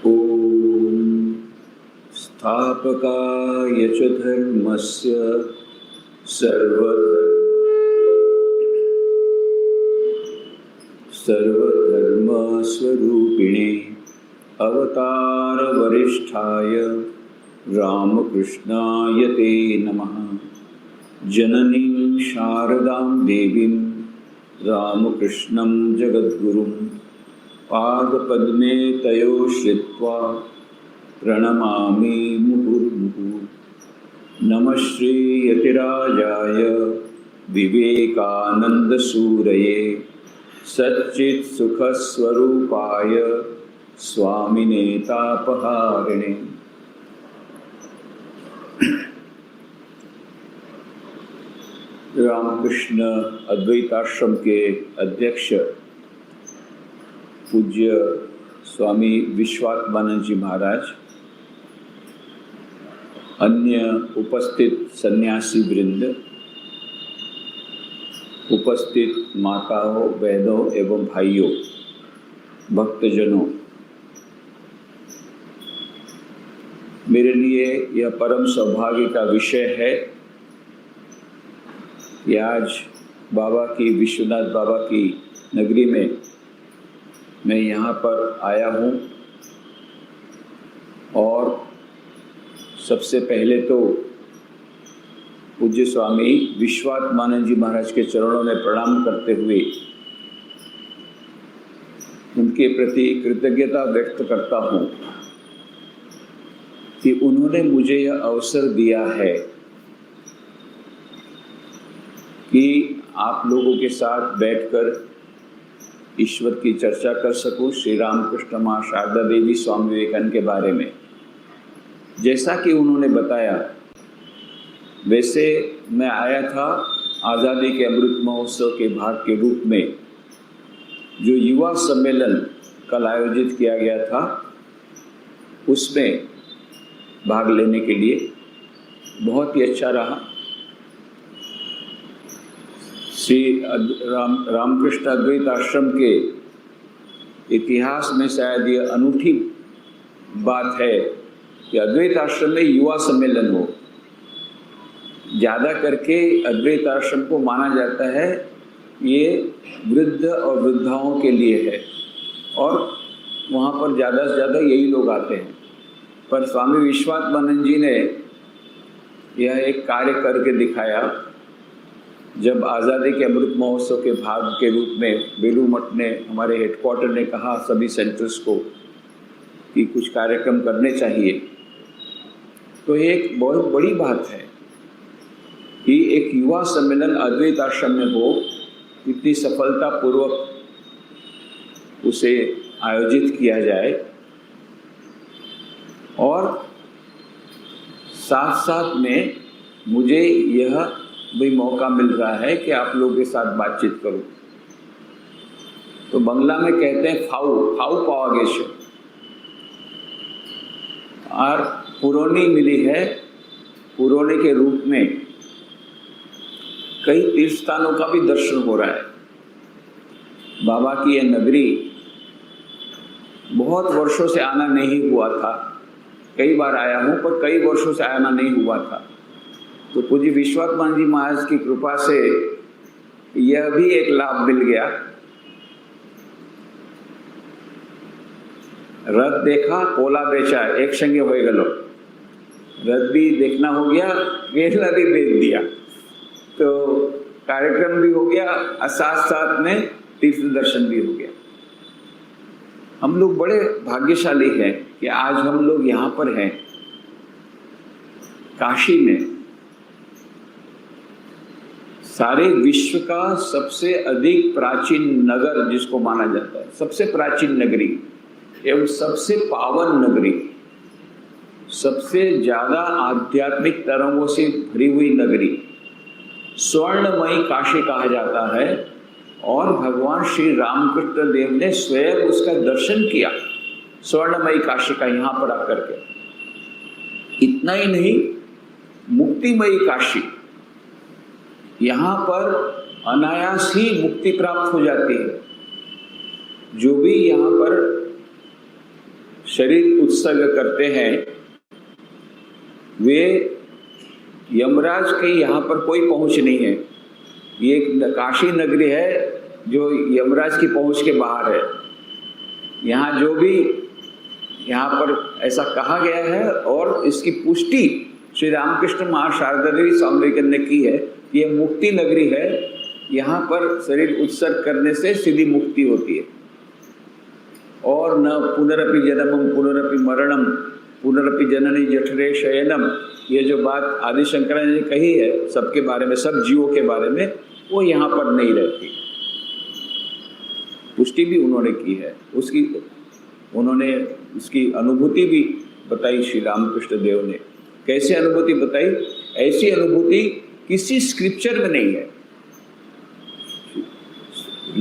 ॐ स्थापकाय च धर्मस्य सर्वधर्मस्वरूपिणे अवतारवरिष्ठाय रामकृष्णाय ते नमः। जननीं शारदां देवीं रामकृष्णं जगद्गुरुं पादपद्मे तयो श्रित्वा प्रणमामि मुहुर्मुहुः। नमः श्रीयतिराजाय विवेकानन्दसूरये सच्चित्सुखस्वरूपाय स्वामिने तापहारिणे। रामकृष्ण अद्वैताश्रम के अध्यक्ष पूज्य स्वामी विश्वात्मानंद जी महाराज, अन्य उपस्थित सन्यासी वृंद, उपस्थित माताओं, बहनों एवं भाइयों, भक्तजनों, मेरे लिए यह परम सौभाग्य का विषय है कि आज बाबा की, विश्वनाथ बाबा की नगरी में मैं यहाँ पर आया हूँ और सबसे पहले तो पूज्य स्वामी विश्वात्मानंद जी महाराज के चरणों में प्रणाम करते हुए उनके प्रति कृतज्ञता व्यक्त करता हूँ कि उन्होंने मुझे यह अवसर दिया है कि आप लोगों के साथ बैठकर ईश्वर की चर्चा कर सकूं, श्री रामकृष्ण माँ शारदा देवी स्वामी विवेकानंद के बारे में। जैसा कि उन्होंने बताया, वैसे मैं आया था आज़ादी के अमृत महोत्सव के भाग के रूप में, जो युवा सम्मेलन कल आयोजित किया गया था, उसमें भाग लेने के लिए। बहुत ही अच्छा रहा। श्री रामकृष्ण अद्वैत आश्रम के इतिहास में शायद ये अनूठी बात है कि अद्वैत आश्रम में युवा सम्मेलन हो। ज़्यादा करके अद्वैत आश्रम को माना जाता है ये वृद्ध और वृद्धाओं के लिए है और वहाँ पर ज़्यादा से ज़्यादा यही लोग आते हैं। पर स्वामी विश्वात्मानंद जी ने यह एक कार्य करके दिखाया। जब आज़ादी के अमृत महोत्सव के भाग के रूप में बेलू मठ ने, हमारे हेडक्वार्टर ने कहा सभी सेंटर्स को कि कुछ कार्यक्रम करने चाहिए, तो ये एक बहुत बड़ी बात है कि एक युवा सम्मेलन अद्वैत आश्रम में हो, इतनी सफलतापूर्वक उसे आयोजित किया जाए और साथ साथ में मुझे यह भी मौका मिल रहा है कि आप लोगों के साथ बातचीत करूं। तो बंगला में कहते हैं फाउ पावा गेश, और पुरोनी मिली है। पुरोनी के रूप में कई तीर्थ स्थानों का भी दर्शन हो रहा है। बाबा की यह नगरी बहुत वर्षों से आना नहीं हुआ था। कई बार आया हूँ पर कई वर्षों से आना नहीं हुआ था। तो पूज्य विश्वात्मानंद जी महाराज की कृपा से यह भी एक लाभ मिल गया। रथ देखा, कोला बेचा, एक संगे हो गलो। रथ भी देखना हो गया, केला भी बेच दिया, तो कार्यक्रम भी हो गया और साथ साथ में तीर्थ दर्शन भी हो गया। हम लोग बड़े भाग्यशाली हैं कि आज हम लोग यहाँ पर हैं, काशी में। सारे विश्व का सबसे अधिक प्राचीन नगर जिसको माना जाता है, सबसे प्राचीन नगरी एवं सबसे पावन नगरी, सबसे ज्यादा आध्यात्मिक तरंगों से भरी हुई नगरी, स्वर्णमयी काशी कहा जाता है। और भगवान श्री रामकृष्ण देव ने स्वयं उसका दर्शन किया, स्वर्णमयी काशी का, यहाँ पर आकर के। इतना ही नहीं, मुक्तिमयी काशी, यहाँ पर अनायास ही मुक्ति प्राप्त हो जाती है। जो भी यहाँ पर शरीर उत्सर्ग करते हैं, वे यमराज के यहाँ पर कोई पहुँच नहीं है। ये एक काशी नगरी है जो यमराज की पहुँच के बाहर है। यहाँ जो भी यहाँ पर ऐसा कहा गया है और इसकी पुष्टि श्री रामकृष्ण माँ शारदा देवी स्वामी विवेकानंद ने की है। ये मुक्ति नगरी है, यहाँ पर शरीर उत्सर्ग करने से सीधी मुक्ति होती है। और न पुनरपि जन्मम पुनरपि मरणम पुनरपि जननी जठरे शयनम, ये जो बात आदि शंकराचार्य ने कही है सबके बारे में, सब जीवों के बारे में, वो यहाँ पर नहीं रहती। पुष्टि भी उन्होंने की है, उन्होंने उसकी अनुभूति भी बताई श्री रामकृष्ण देव ने। कैसे अनुभूति बताई? ऐसी अनुभूति किसी स्क्रिप्चर में नहीं है।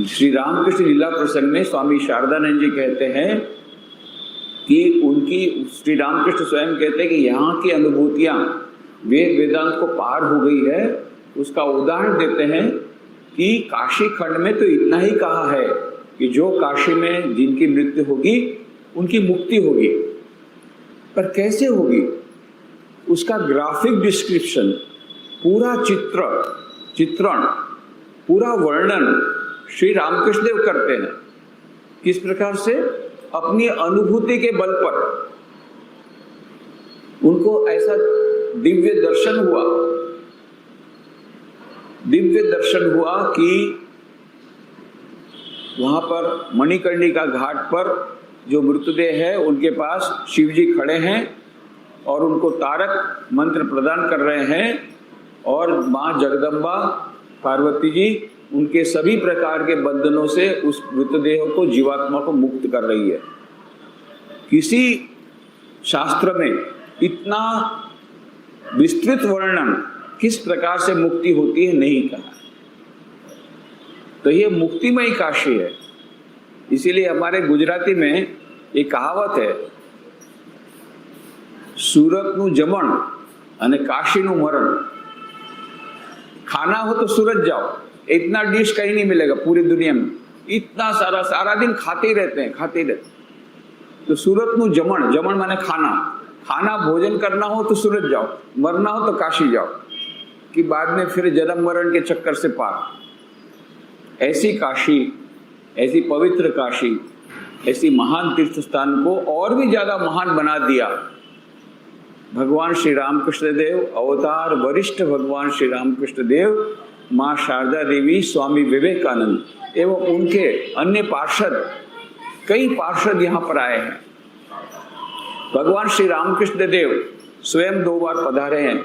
श्री रामकृष्ण लीला प्रसंग में स्वामी शारदानंद जी कहते हैं कि उनकी, श्री रामकृष्ण स्वयं कहते हैं कि यहाँ की अनुभूतियाँ वेद वेदांत को पार हो गई है। उसका उदाहरण देते हैं कि काशी खंड में तो इतना ही कहा है कि जो काशी में जिनकी मृत्यु होगी उनकी मुक्ति होगी, पर कैसे होगी उसका ग्राफिक डिस्क्रिप्शन, पूरा चित्रण, पूरा वर्णन श्री रामकृष्ण देव करते हैं। किस प्रकार से? अपनी अनुभूति के बल पर उनको ऐसा दिव्य दर्शन हुआ कि वहां पर मणिकर्णिका घाट पर जो मृतदेह है उनके पास शिव जी खड़े हैं और उनको तारक मंत्र प्रदान कर रहे हैं, और माँ जगदम्बा पार्वती जी उनके सभी प्रकार के बंधनों से उस मृतदेह को, जीवात्मा को मुक्त कर रही है। किसी शास्त्र में इतना विस्तृत वर्णन किस प्रकार से मुक्ति होती है नहीं कहा। तो ये मुक्तिमय काशी है। इसीलिए हमारे गुजराती में एक कहावत है, सूरतનું जमण અને काशीનું मरण। खाना हो तो सूरत जाओ, इतना डिश कहीं नहीं मिलेगा पूरी दुनिया में। इतना सारा दिन खाते रहते हैं। तो सूरतનું जमण माने खाना भोजन करना हो तो सूरत जाओ, मरना हो तो काशी जाओ, कि बाद में फिर जन्म मरण के चक्कर से पार। ऐसी काशी, ऐसी पवित्र काशी, ऐसी महान तीर्थ स्थान को और भी ज्यादा महान बना दिया भगवान श्री रामकृष्ण देव, अवतार वरिष्ठ भगवान श्री रामकृष्ण देव, माँ शारदा देवी, स्वामी विवेकानंद एवं उनके अन्य पार्षद, कई पार्षद यहाँ पर आए हैं। भगवान श्री रामकृष्ण देव स्वयं 2 बार पधारे हैं।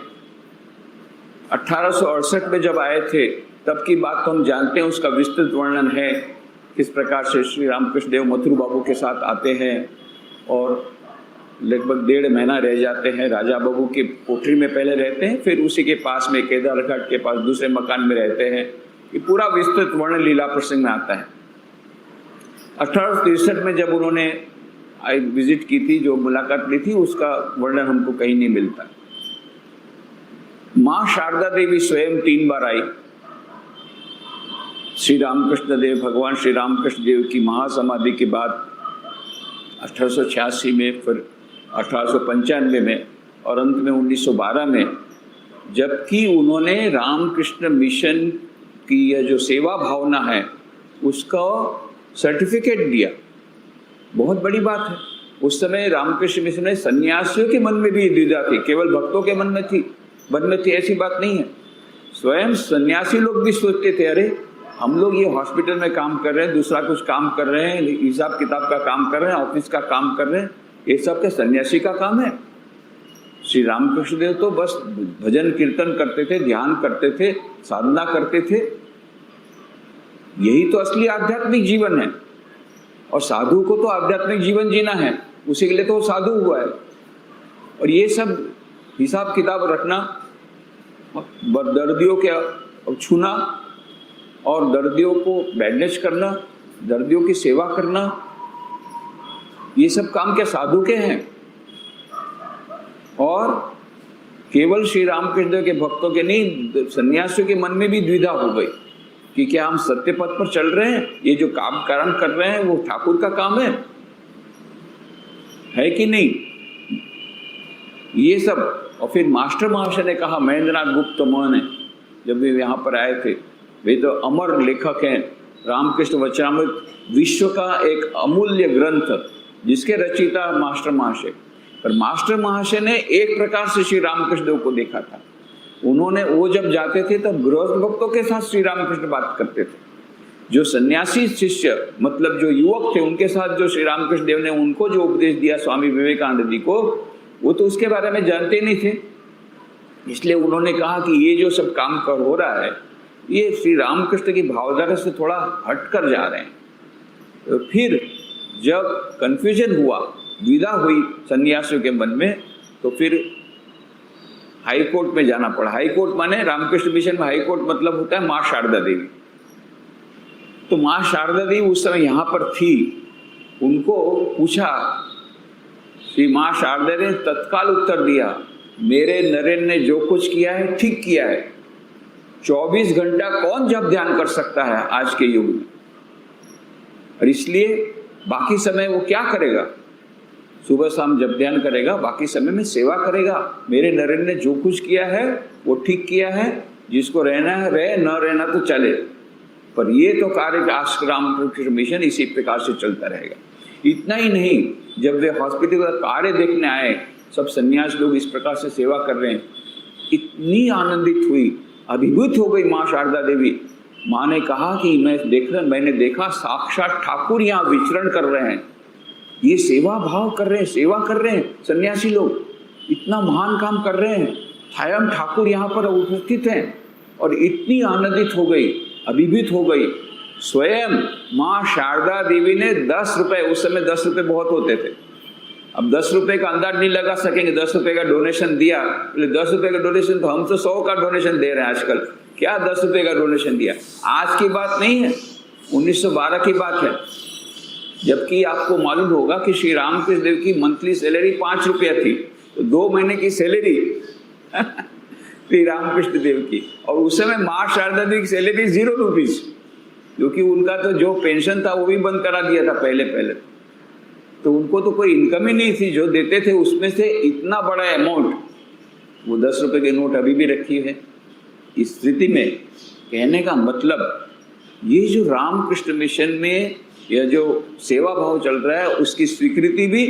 1868 में जब आए थे तब की बात तो हम जानते हैं, उसका विस्तृत वर्णन है किस प्रकार से श्री रामकृष्ण देव मथुर बाबू के साथ आते हैं और लगभग 1.5 महीना रह जाते हैं। राजा बाबू की कोठरी में पहले रहते हैं, फिर उसी के पास में केदारघाट के पास दूसरे मकान में रहते हैं। ये पूरा विस्तृत वर्णन लीला प्रसंग में आता है। 1863 में जब उन्होंने विजिट की थी, जो मुलाकात ली थी, उसका वर्णन हमको कहीं नहीं मिलता। माँ शारदा देवी स्वयं 3 बार आई। श्री रामकृष्ण देव, भगवान श्री रामकृष्ण देव की महासमाधि के बाद 1886 में, फिर 1895 में और अंत में 1912 में, जबकि उन्होंने रामकृष्ण मिशन की यह जो सेवा भावना है उसका सर्टिफिकेट दिया। बहुत बड़ी बात है। उस समय रामकृष्ण मिशन में सन्यासियों के मन में भी द्विधा थी, केवल भक्तों के मन में थी ऐसी बात नहीं है। स्वयं सन्यासी लोग भी सोचते थे, अरे हम लोग ये हॉस्पिटल में काम कर रहे हैं, दूसरा कुछ काम कर रहे हैं, हिसाब किताब का काम कर रहे हैं, ऑफिस का काम कर रहे हैं, ये सब क्या सन्यासी का काम है? श्री रामकृष्ण देव तो बस भजन कीर्तन करते थे, ध्यान करते थे, साधना करते थे। यही तो असली आध्यात्मिक जीवन है। और साधु को तो आध्यात्मिक जीवन जीना है, उसी के लिए तो वो साधु हुआ है। और ये सब हिसाब किताब रखना, दर्दियों के छूना और दर्दियों को बैंडेज करना, दर्दियों की सेवा करना, ये सब काम क्या साधु के हैं? और केवल श्री रामकृष्ण देव के भक्तों के नहीं, सन्यासियों के मन में भी द्विधा हो गई कि क्या हम सत्य पथ पर चल रहे हैं? ये जो काम कारण कर रहे हैं वो ठाकुर का काम है? है कि नहीं, ये सब। और फिर मास्टर महाशय ने कहा, महेंद्रनाथ गुप्त ने, जब वे यहाँ पर आए थे, वे तो अमर लेखक हैं, रामकृष्ण वचनामृत विश्व का एक अमूल्य ग्रंथ जिसके रचयिता मास्टर महाशय। पर मास्टर महाशय ने एक प्रकार से श्री रामकृष्ण देव को देखा था। उन्होंने, वो जब जाते थे तब गृहस्थ भक्तों के साथ श्री रामकृष्ण बात करते थे। जो सन्यासी शिष्य, मतलब जो युवक थे, उनके साथ जो श्री रामकृष्ण देव ने उनको जो उपदेश दिया स्वामी विवेकानंद जी को, वो तो उसके बारे में जानते नहीं थे। इसलिए उन्होंने कहा कि ये जो सब काम कर हो रहा है, ये श्री रामकृष्ण की भावधारा से थोड़ा हट कर जा रहे हैं। तो फिर जब कंफ्यूजन हुआ, द्विधा हुई सन्यासियों के मन में, तो फिर हाई कोर्ट में जाना पड़ा। हाई कोर्ट माने रामकृष्ण मिशन में हाई कोर्ट मतलब होता है माँ शारदा देवी। तो माँ शारदा देवी उस समय यहाँ पर थी। उनको पूछा, श्री माँ शारदा ने तत्काल उत्तर दिया, मेरे नरेन ने जो कुछ किया है ठीक किया है। 24 घंटा कौन जब ध्यान कर सकता है आज के युग में, और इसलिए बाकी समय वो क्या करेगा, सुबह शाम जब ध्यान करेगा, बाकी समय में सेवा करेगा। मेरे नरेन ने जो कुछ किया है वो ठीक किया है, जिसको रहना है रहे, न रहना तो चले। पर ये तो कार्य आश्रम रामकृष्ण मिशन इसी प्रकार से चलता रहेगा। इतना ही नहीं, जब वे हॉस्पिटल का कार्य देखने आए, सब सन्यासी लोग इस प्रकार से सेवा कर रहे हैं, इतनी आनंदित हुई, अभिभूत हो गई माँ शारदा देवी। माँ ने कहा कि मैंने देखा साक्षात ठाकुर यहाँ विचरण कर रहे हैं, ये सेवा भाव कर रहे हैं, सेवा कर रहे हैं सन्यासी लोग, इतना महान काम कर रहे हैं, स्वयं ठाकुर यहाँ पर उपस्थित हैं। और इतनी आनंदित हो गई, अभिभूत हो गई। स्वयं माँ शारदा देवी ने 10 रुपए, उस समय 10 रुपए बहुत होते थे, अब 10 रुपए का अंदाज नहीं लगा सकेंगे, 10 रुपए का डोनेशन दिया। 10 रुपए का डोनेशन, तो हम तो 100 का डोनेशन दे रहे हैं आजकल, क्या 10 रुपए का डोनेशन दिया। आज की बात नहीं है, 1912 की बात है। जबकि आपको मालूम होगा कि श्री रामकृष्ण देव की मंथली सैलरी 5 रुपया थी, तो 2 महीने की सैलरी श्री रामकृष्ण देव की। और उस समय माँ शारदा देवी की सैलरी 0 रुपीज, क्योंकि उनका तो जो पेंशन था वो भी बंद करा दिया था पहले। तो उनको तो कोई इनकम ही नहीं थी, जो देते थे उसमें से इतना बड़ा अमाउंट, वो 10 रुपए के नोट अभी भी रखी है। इस स्थिति में कहने का मतलब, ये जो रामकृष्ण मिशन में यह जो सेवा भाव चल रहा है, उसकी स्वीकृति भी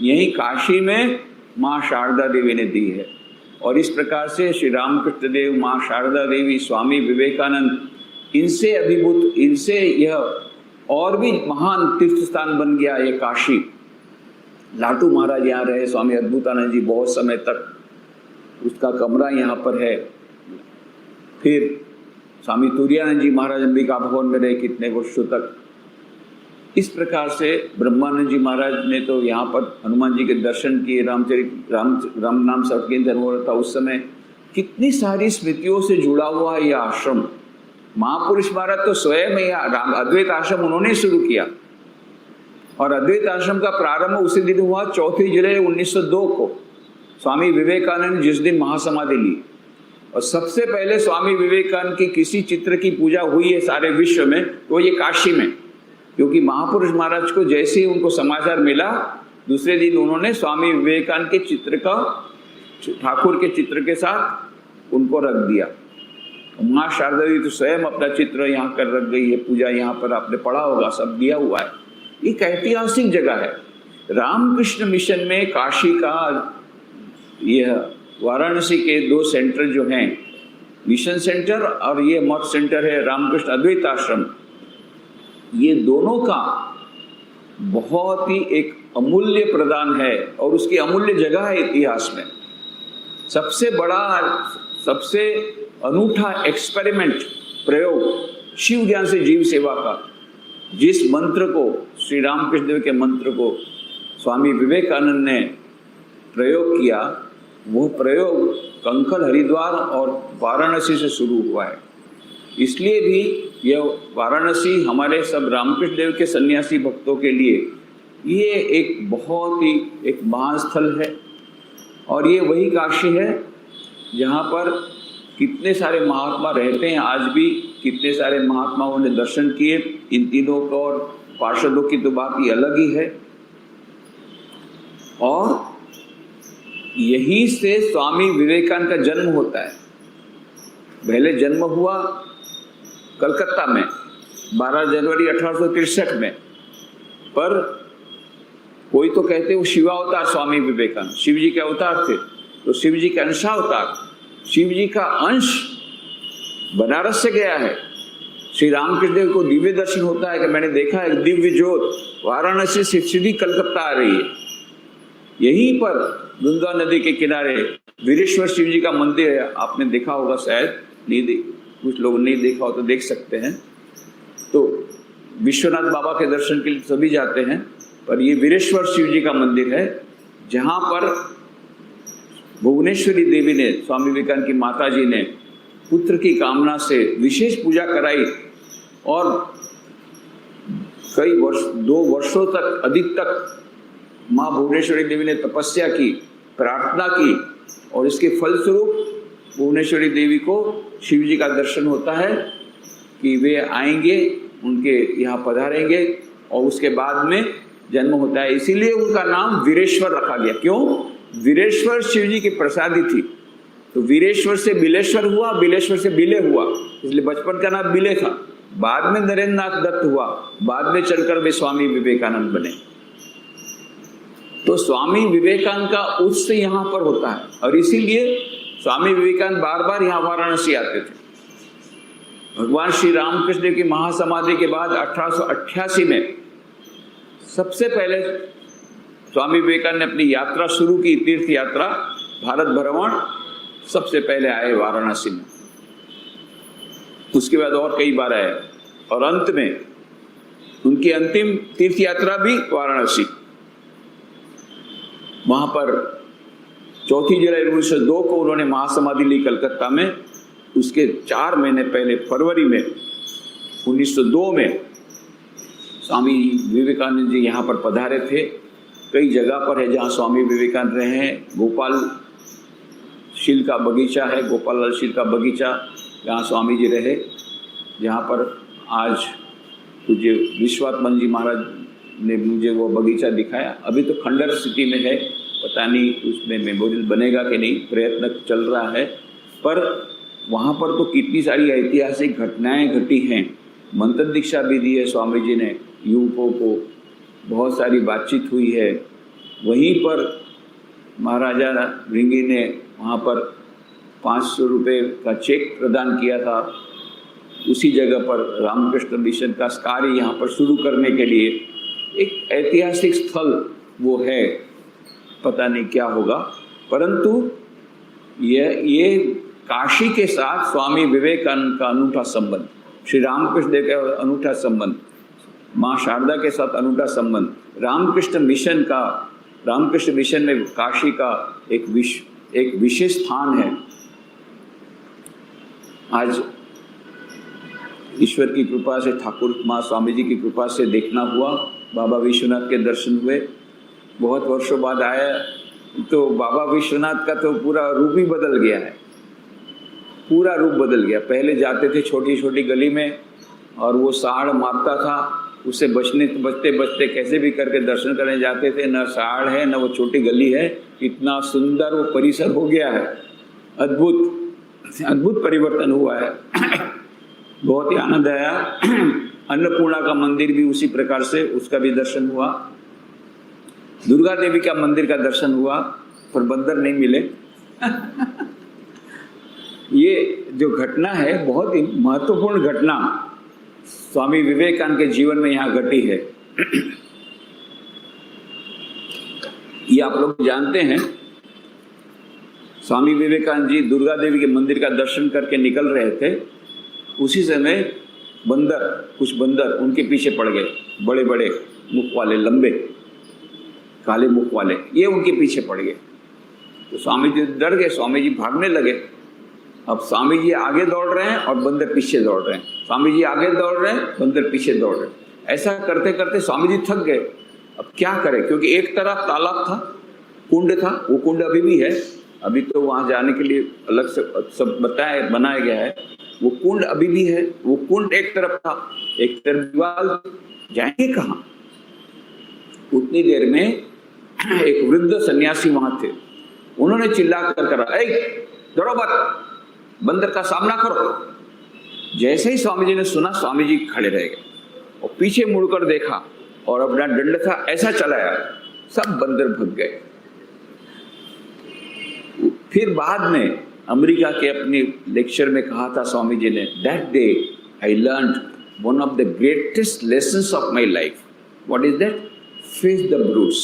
यही काशी में माँ शारदा देवी ने दी है। और इस प्रकार से श्री रामकृष्ण देव, माँ शारदा देवी, स्वामी विवेकानंद, इनसे अभिभूत, इनसे यह और भी महान तीर्थ स्थान बन गया ये काशी। लाटू महाराज यहाँ रहे, स्वामी अद्भुतानंद जी बहुत समय तक, उसका कमरा यहाँ पर है। फिर स्वामी तुरानंद जी महाराज अंबिका भवन में रहे कितने वर्षों तक। इस प्रकार से ब्रह्मानंद जी महाराज ने तो यहाँ पर हनुमान जी के दर्शन किए, राम नाम संकीर्तन हो रहा था उस समय। कितनी सारी स्मृतियों से जुड़ा हुआ यह आश्रम। महापुरुष महाराज तो स्वयं ही अद्वैत आश्रम उन्होंने शुरू किया, और अद्वैत आश्रम का प्रारंभ उसी दिन हुआ 4 जुलाई 1902 को, स्वामी विवेकानंद जिस दिन महासमाधि ली। और सबसे पहले स्वामी विवेकानंद की किसी चित्र की पूजा हुई है सारे विश्व में, तो ये काशी में, क्योंकि महापुरुष महाराज को जैसे ही उनको समाचार मिला, दूसरे दिन उन्होंने स्वामी विवेकानंद के चित्र का, ठाकुर के चित्र के साथ उनको रख दिया। माँ शारदा देवी तो स्वयं अपना चित्र यहाँ कर रख गई है, पूजा यहाँ पर आपने पढ़ा होगा, सब दिया हुआ है। एक ऐतिहासिक जगह है। रामकृष्ण मिशन में काशी का, यह वाराणसी के 2 सेंटर जो हैं, मिशन सेंटर और ये मठ सेंटर है रामकृष्ण अद्वैत आश्रम, ये दोनों का बहुत ही एक अमूल्य प्रदान है, और उसकी अमूल्य जगह है इतिहास में। सबसे बड़ा, सबसे अनूठा एक्सपेरिमेंट, प्रयोग शिव ज्ञान से जीव सेवा का, जिस मंत्र को, श्री रामकृष्ण देव के मंत्र को स्वामी विवेकानंद ने प्रयोग किया, वो प्रयोग कंकल, हरिद्वार और वाराणसी से शुरू हुआ है। इसलिए भी यह वाराणसी हमारे सब रामकृष्ण देव के सन्यासी भक्तों के लिए ये एक बहुत ही एक महान स्थल है। और ये वही काशी है जहाँ पर कितने सारे महात्मा रहते हैं आज भी, कितने सारे महात्माओं ने दर्शन किए। इन तीनों को और पार्षदों की तो बात ही अलग ही है। और यहीं से स्वामी विवेकानंद का जन्म होता है। पहले जन्म हुआ कलकत्ता में 12 जनवरी 1863 में, पर कोई तो कहते वो शिवावतार स्वामी विवेकानंद, शिव जी के अवतार थे, तो शिव जी के अंशावतार, शिव जी का अंश बनारस से गया है। श्री रामकृष्ण देव को दिव्य दर्शन होता है कि मैंने देखा एक दिव्य ज्योत वाराणसी से सीधी कलकत्ता आ रही है। यहीं पर गंगा नदी के किनारे वीरेश्वर शिव जी का मंदिर है, आपने देखा होगा शायद, नहीं कुछ लोग नहीं देखा हो तो देख सकते हैं। तो विश्वनाथ बाबा के दर्शन के लिए सभी जाते हैं, पर ये वीरेश्वर शिव जी का मंदिर है, जहाँ पर भुवनेश्वरी देवी ने, स्वामी विवेकानंद की माता जी ने पुत्र की कामना से विशेष पूजा कराई और कई वर्ष, 2 वर्षों तक, अधिक तक माँ भुवनेश्वरी देवी ने तपस्या की, प्रार्थना की, और इसके फलस्वरूप भुवनेश्वरी देवी को शिव जी का दर्शन होता है कि वे आएंगे, उनके यहाँ पधारेंगे और उसके बाद में जन्म होता है। इसीलिए उनका नाम वीरेश्वर रखा गया। क्यों? वीरेश्वर शिव जी की प्रसादी थी, तो वीरेश्वर से बिलेश्वर हुआ, बिलेश्वर से बिले हुआ, इसलिए बचपन का नाम बिले था। बाद में नरेंद्र नाथ दत्त हुआ, बाद में चलकर वे स्वामी विवेकानंद बने। तो स्वामी विवेकानंद का उत्सव यहाँ पर होता है, और इसीलिए स्वामी विवेकानंद बार बार यहाँ वाराणसी आते थे। भगवान श्री रामकृष्ण देव की महासमाधि के बाद 1888 में सबसे पहले स्वामी विवेकानंद ने अपनी यात्रा शुरू की, तीर्थ यात्रा, भारत भ्रमण, सबसे पहले आए वाराणसी में। उसके बाद और कई बार आए, और अंत में उनकी अंतिम तीर्थ यात्रा भी वाराणसी। वहां पर 4 जुलाई 1902 को उन्होंने महासमाधि ली कलकत्ता में। उसके 4 महीने पहले फरवरी में 1902 में स्वामी विवेकानंद जी यहाँ पर पधारे थे। कई जगह पर है जहाँ स्वामी विवेकानंद रहे हैं। गोपाल शील का बगीचा है, गोपाल लाल शील का बगीचा, जहाँ स्वामी जी रहे, जहाँ पर आज पूज्य विश्वात्मन जी महाराज ने मुझे वो बगीचा दिखाया। अभी तो खंडर सिटी में है, पता नहीं उसमें मेमोरियल बनेगा कि नहीं, प्रयत्न चल रहा है। पर वहाँ पर तो कितनी सारी ऐतिहासिक घटनाएं घटी हैं। मंत्र दीक्षा भी दी है स्वामी जी ने युवकों को, बहुत सारी बातचीत हुई है। वहीं पर महाराजा रिंगी ने वहाँ पर 500 रुपये का चेक प्रदान किया था। उसी जगह पर रामकृष्ण मिशन का कार्य यहाँ पर शुरू करने के लिए एक ऐतिहासिक स्थल वो है, पता नहीं क्या होगा। परंतु ये काशी के साथ स्वामी विवेकानंद का अनूठा संबंध, श्री रामकृष्ण देव का अनूठा संबंध, माँ शारदा के साथ अनूठा संबंध, रामकृष्ण मिशन में काशी का एक विशेष स्थान है। आज ईश्वर की कृपा से, ठाकुर माँ स्वामी जी की कृपा से देखना हुआ, बाबा विश्वनाथ के दर्शन हुए। बहुत वर्षों बाद आया तो बाबा विश्वनाथ का तो पूरा रूप ही बदल गया है, पूरा रूप बदल गया। पहले जाते थे छोटी छोटी गली में और वो साड़ मारता था, उससे बचते कैसे भी करके दर्शन करने जाते थे। न साड़ है न वो छोटी गली है, इतना सुंदर वो परिसर हो गया है। अद्भुत परिवर्तन हुआ है। बहुत ही आनंद आया। अन्नपूर्णा का मंदिर भी उसी प्रकार से, उसका भी दर्शन हुआ। दुर्गा देवी का मंदिर का दर्शन हुआ, पर बंदर नहीं मिले। ये जो घटना है, बहुत ही महत्वपूर्ण घटना स्वामी विवेकानंद के जीवन में यहाँ घटी है। ये आप लोग जानते हैं, स्वामी विवेकानंद जी दुर्गा देवी के मंदिर का दर्शन करके निकल रहे थे। उसी समय कुछ बंदर उनके पीछे पड़ गए, बड़े बड़े मुख वाले, लंबे काले मुख वाले, ये उनके पीछे पड़ गए। तो स्वामी जी डर गए, स्वामी जी भागने लगे। अब स्वामी जी आगे दौड़ रहे हैं और बंदर पीछे दौड़ रहे हैं, स्वामी जी आगे दौड़ रहे हैं, बंदर पीछे दौड़ रहे हैं। ऐसा करते करते स्वामी जी थक गए। अब क्या करें, क्योंकि एक तरफ तालाब था, कुंड था, वो कुंड अभी भी है, अभी तो वहां जाने के लिए अलग से सब बनाया गया है। वो कुंड अभी भी है, वो कुंड एक तरफ था, एक तरफ दीवार, जाएंगे कहाँ। उतनी देर में एक वृद्ध सन्यासी वहां थे, उन्होंने चिल्ला कर करा, ए डरो मत, बंदर का सामना करो। जैसे ही स्वामी जी ने सुना, स्वामी जी खड़े रह गए और पीछे मुड़कर देखा और अपना दंड था ऐसा चलाया, सब बंदर भग गए। फिर बाद में अमेरिका के अपने लेक्चर में कहा था स्वामी जी ने, that day I learned one of the greatest lessons of my life. What is that? Face the brutes,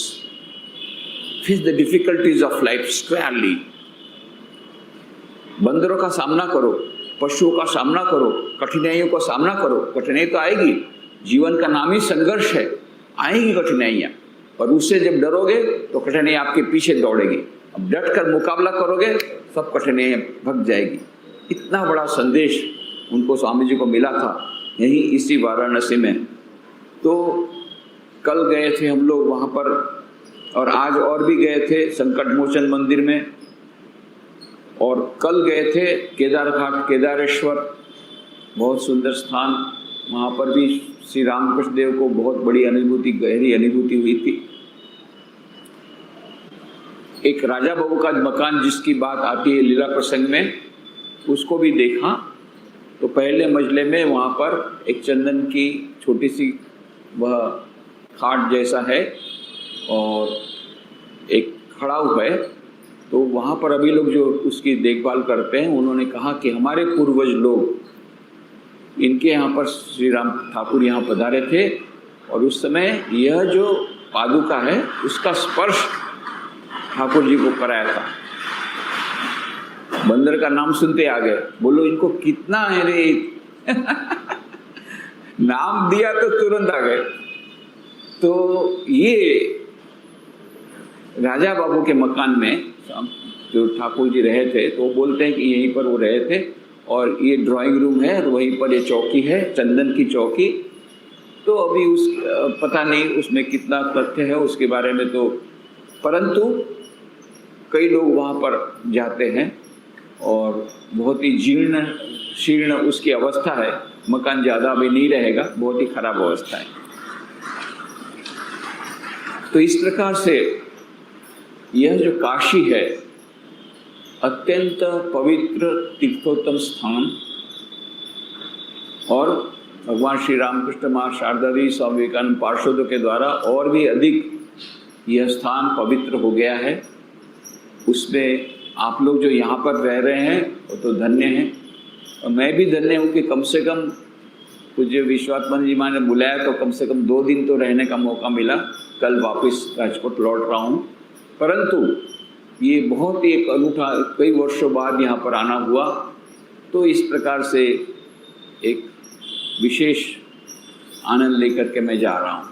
face the difficulties of life squarely. बंदरों का सामना करो, पशुओं का सामना करो, कठिनाइयों का सामना करो। कठिनाई तो आएगी, जीवन का नाम ही संघर्ष है, आएगी कठिनाइयाँ, और उससे जब डरोगे तो कठिनाई आपके पीछे दौड़ेगी। अब डट कर मुकाबला करोगे, सब कठिनाइयाँ भग जाएगी। इतना बड़ा संदेश उनको स्वामी जी को मिला था यहीं इसी वाराणसी में। तो कल गए थे हम लोग वहाँ पर, और आज और भी गए थे संकट मोचन मंदिर में, और कल गए थे केदार घाट केदारेश्वर, बहुत सुंदर स्थान। वहाँ पर भी श्री रामकृष्ण देव को बहुत बड़ी अनुभूति, गहरी अनुभूति हुई थी। एक राजा बाबू का मकान जिसकी बात आती है लीला प्रसंग में, उसको भी देखा। तो पहले मंजिले में वहाँ पर एक चंदन की छोटी सी वह खाट जैसा है और एक खड़ा हुआ है। तो वहाँ पर अभी लोग जो उसकी देखभाल करते हैं, उन्होंने कहा कि हमारे पूर्वज लोग, इनके यहाँ पर श्री राम ठाकुर यहाँ पधारे थे और उस समय यह जो पादुका है उसका स्पर्श ठाकुर जी को कराया था। बंदर का नाम सुनते आ गए, बोलो इनको कितना है रे नाम दिया तो तुरंत आ गए। तो ये राजा बाबू के मकान में जो ठाकुर जी रहे थे, तो वो बोलते हैं कि यहीं पर वो रहे थे, और ये ड्राइंग रूम है और वहीं पर ये चौकी है, चंदन की चौकी। तो अभी उस पता नहीं उसमें कितना तथ्य है उसके बारे में, तो परंतु कई लोग वहाँ पर जाते हैं और बहुत ही जीर्ण शीर्ण उसकी अवस्था है, मकान ज़्यादा अभी नहीं रहेगा, बहुत ही खराब अवस्था है। तो इस प्रकार से यह जो काशी है अत्यंत पवित्र तीर्थोत्तम स्थान, और भगवान श्री रामकृष्ण माँ शारदा देवी स्वामी विवेकानंद पार्षदों के द्वारा और भी अधिक यह स्थान पवित्र हो गया है। उसमें आप लोग जो यहाँ पर रह रहे हैं वो तो धन्य हैं, और मैं भी धन्य हूँ कि कम से कम पूज्य विश्वात्मन जी माँ ने बुलाया तो कम से कम 2 दिन तो रहने का मौका मिला। कल वापस राजकोट लौट रहा हूँ, परंतु ये बहुत ही एक अनूठा, कई वर्षों बाद यहाँ पर आना हुआ। तो इस प्रकार से एक विशेष आनंद लेकर के मैं जा रहा हूँ।